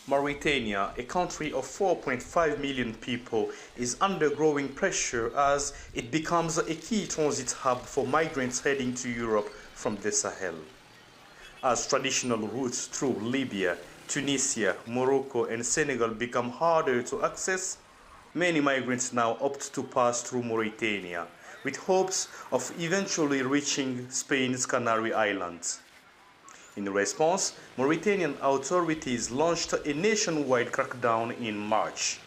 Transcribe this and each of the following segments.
Mauritania, a country of 4.5 million people, is under growing pressure as it becomes a key transit hub for migrants heading to Europe from the Sahel. As traditional routes through Libya, Tunisia, Morocco, and Senegal become harder to access, many migrants now opt to pass through Mauritania, with hopes of eventually reaching Spain's Canary Islands. In response, Mauritanian authorities launched a nationwide crackdown in March,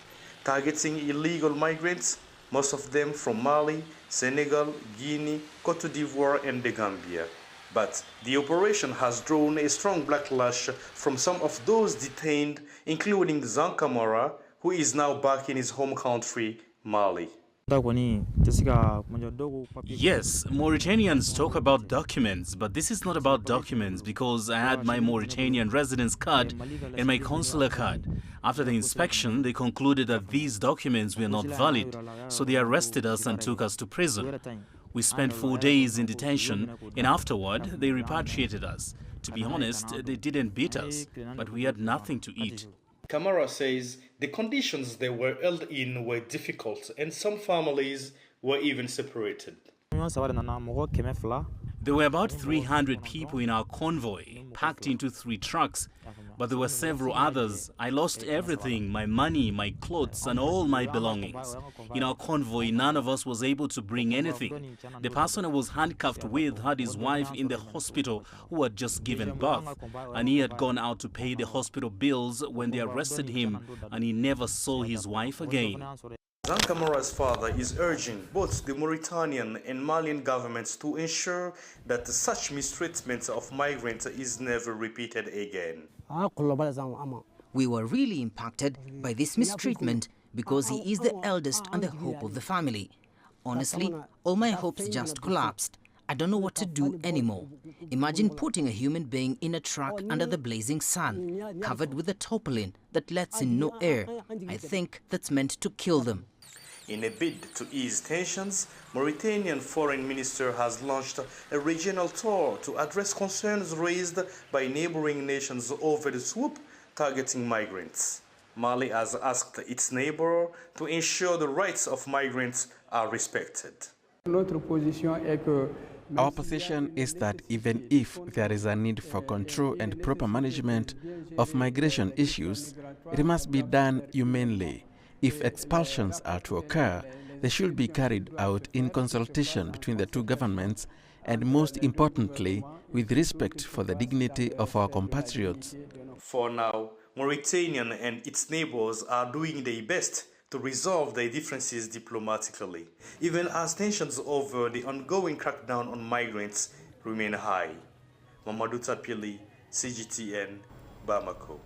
targeting illegal migrants, most of them from Mali, Senegal, Guinea, Cote d'Ivoire, and the Gambia. But the operation has drawn a strong backlash from some of those detained, including Zan Kamara, who is now back in his home country, Mali. Yes, Mauritanians talk about documents, but this is not about documents because I had my Mauritanian residence card and my consular card. After the inspection, they concluded that these documents were not valid, so they arrested us and took us to prison. We spent 4 days in detention, and afterward, they repatriated us. To be honest, they didn't beat us, but we had nothing to eat. Kamara says the conditions they were held in were difficult and some families were even separated. There were about 300 people in our convoy, packed into 3 trucks, but there were several others. I lost everything, my money, my clothes, and all my belongings. In our convoy, none of us was able to bring anything. The person I was handcuffed with had his wife in the hospital who had just given birth, and he had gone out to pay the hospital bills when they arrested him, and he never saw his wife again. Zan Kamara's father is urging both the Mauritanian and Malian governments to ensure that such mistreatment of migrants is never repeated again. We were really impacted by this mistreatment because he is the eldest and the hope of the family. Honestly, all my hopes just collapsed. I don't know what to do anymore. Imagine putting a human being in a truck under the blazing sun, covered with a tarpaulin that lets in no air. I think that's meant to kill them. In a bid to ease tensions, Mauritanian Foreign Minister has launched a regional tour to address concerns raised by neighboring nations over the swoop targeting migrants. Mali has asked its neighbor to ensure the rights of migrants are respected. Our position is that even if there is a need for control and proper management of migration issues, it must be done humanely. If expulsions are to occur, they should be carried out in consultation between the 2 governments and, most importantly, with respect for the dignity of our compatriots. For now, Mauritania and its neighbors are doing their best to resolve their differences diplomatically, even as tensions over the ongoing crackdown on migrants remain high. Mamadou Tapili, CGTN, Bamako.